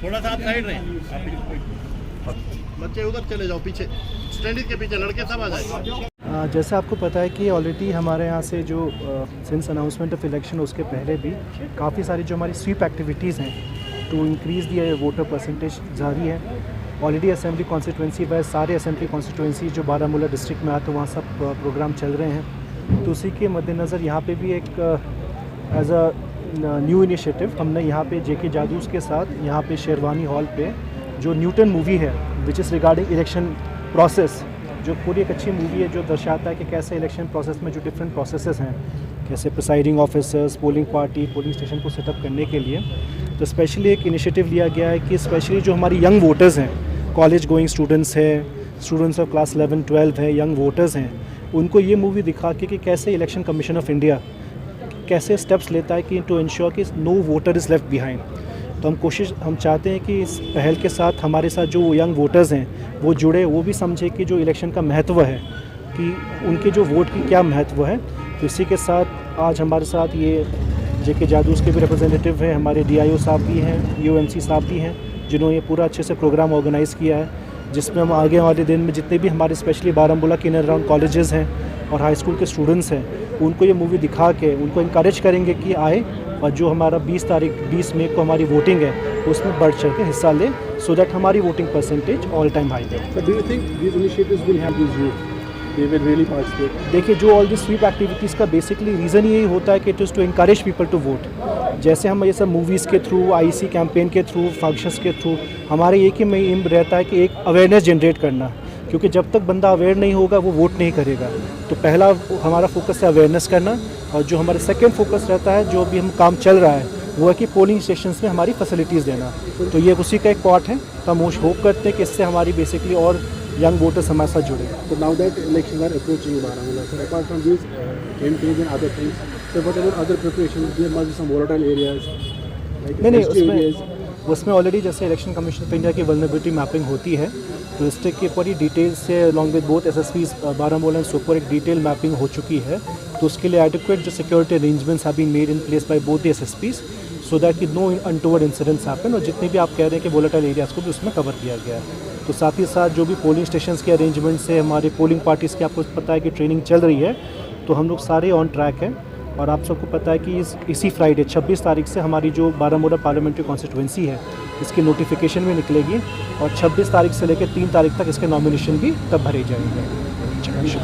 थोड़ा सा आप साइड रहे, बच्चे उधर चले जाओ, पीछे स्टैंड के पीछे लड़के सब आ जाए। जैसे आपको पता है कि ऑलरेडी हमारे यहाँ से जो सिंस अनाउंसमेंट ऑफ इलेक्शन उसके पहले भी काफ़ी सारी जो हमारी स्वीप एक्टिविटीज़ हैं to increase the voter percentage जारी है। ऑलरेडी असेंबली कॉन्स्टिट्यूंसी व सारे असेंबली कॉन्स्टिट्यूंसी जो बारामूला डिस्ट्रिक्ट में आते हैं वहाँ सब प्रोग्राम चल रहे हैं। तो उसी के मद्देनज़र यहाँ पे भी एक एज अ न्यू इनिशिएटिव हमने यहाँ पे जेके जादूस के साथ यहाँ पे शेरवानी हॉल पे जो न्यूटन मूवी है which is regarding election process, जो पूरी एक अच्छी मूवी है जो दर्शाता है कि कैसे इलेक्शन प्रोसेस में जो डिफरेंट प्रोसेसेस हैं, कैसे presiding officers, polling party, polling station को सेटअप करने के लिए तो स्पेशली एक इनिशिएटिव लिया गया है कि स्पेशली जो हमारी यंग वोटर्स हैं, कॉलेज गोइंग स्टूडेंट्स हैं, स्टूडेंट्स ऑफ क्लास 11-12 है, यंग वोटर्स हैं, उनको ये मूवी दिखा के कि कैसे इलेक्शन कमीशन ऑफ इंडिया कैसे स्टेप्स लेता है कि टू इंश्योर कि no voter is left behind. तो हम चाहते हैं कि इस पहल के साथ हमारे साथ जो यंग वोटर्स हैं वो जुड़े, वो भी समझे कि जो इलेक्शन का महत्व है कि उनके जो वोट की क्या महत्व है। तो इसी के साथ आज हमारे साथ ये जेके जादूस के भी रिप्रेजेंटेटिव हैं, हमारे DIO साहब भी हैं, UMC साहब भी हैं, जिन्होंने ये पूरा अच्छे से प्रोग्राम ऑर्गेनाइज़ किया है, जिसमें हम आगे वाले दिन में जितने भी हमारे स्पेशली बारामूला के इन एंड अराउंड कॉलेजेस हैं और हाई स्कूल के स्टूडेंट्स हैं उनको ये मूवी दिखा के उनको इंकरेज करेंगे कि आए और जो हमारा 20 मई को हमारी वोटिंग है उसमें बढ़ चढ़ के हिस्सा ले, सो दैट हमारी voting percentage all time high है। देखिए, जो ऑल दिस स्वीप एक्टिविटीज़ का बेसिकली रीज़न यही होता है कि it is to encourage people to vote. जैसे हम ये सब मूवीज़ के थ्रू, IEC कैंपेन के थ्रू, फंक्शंस के थ्रू, हमारे एक ही एम रहता है कि एक अवेयरनेस जनरेट करना, क्योंकि जब तक बंदा अवेयर नहीं होगा वो वोट नहीं करेगा। तो पहला हमारा फोकस है अवेयरनेस करना, और जो हमारा सेकंड फोकस रहता है, जो भी हम काम चल रहा है, वो है कि पोलिंग स्टेशंस में हमारी फैसिलिटीज़ देना। तो ये उसी का एक पार्ट है। तो हम होप करते हैं कि इससे हमारी बेसिकली और young voters हमारे साथ जुड़े। So now that elections are approaching Baramulla, so apart from these campaigns and other things, so what about other preparations? There must be some volatile areas, like नहीं, उसमें ऑलरेडी जैसे election commission of India की vulnerability mapping होती है, तो district की पूरी detail से along with both SSPs Baramulla and Sopore एक डिटेल मैपिंग हो चुकी है। तो उसके लिए एडिक्वेट जो security arrangements have been made in place by both the SSPs, so that कि नो अनटोवर्ड इंसिडेंट्स हैपन, और जितने भी आप कह रहे हैं कि वोलेटाइल एरियाज़ को भी उसमें कवर किया गया है। तो साथ ही साथ जो भी पोलिंग स्टेशंस के अरेंजमेंट्स है, हमारे पोलिंग पार्टीज़ की आपको पता है कि ट्रेनिंग चल रही है, तो हम लोग सारे ऑन ट्रैक हैं। और आप सबको पता है कि इसी फ्राइडे 26 तारीख से हमारी जो बारामूला पार्लियामेंट्री कॉन्स्टिट्यूंसी है इसकी नोटिफिकेशन भी निकलेगी, और 26 तारीख से लेकर 3 तारीख तक इसके नॉमिनेशन भी तब भरे जाएंगे।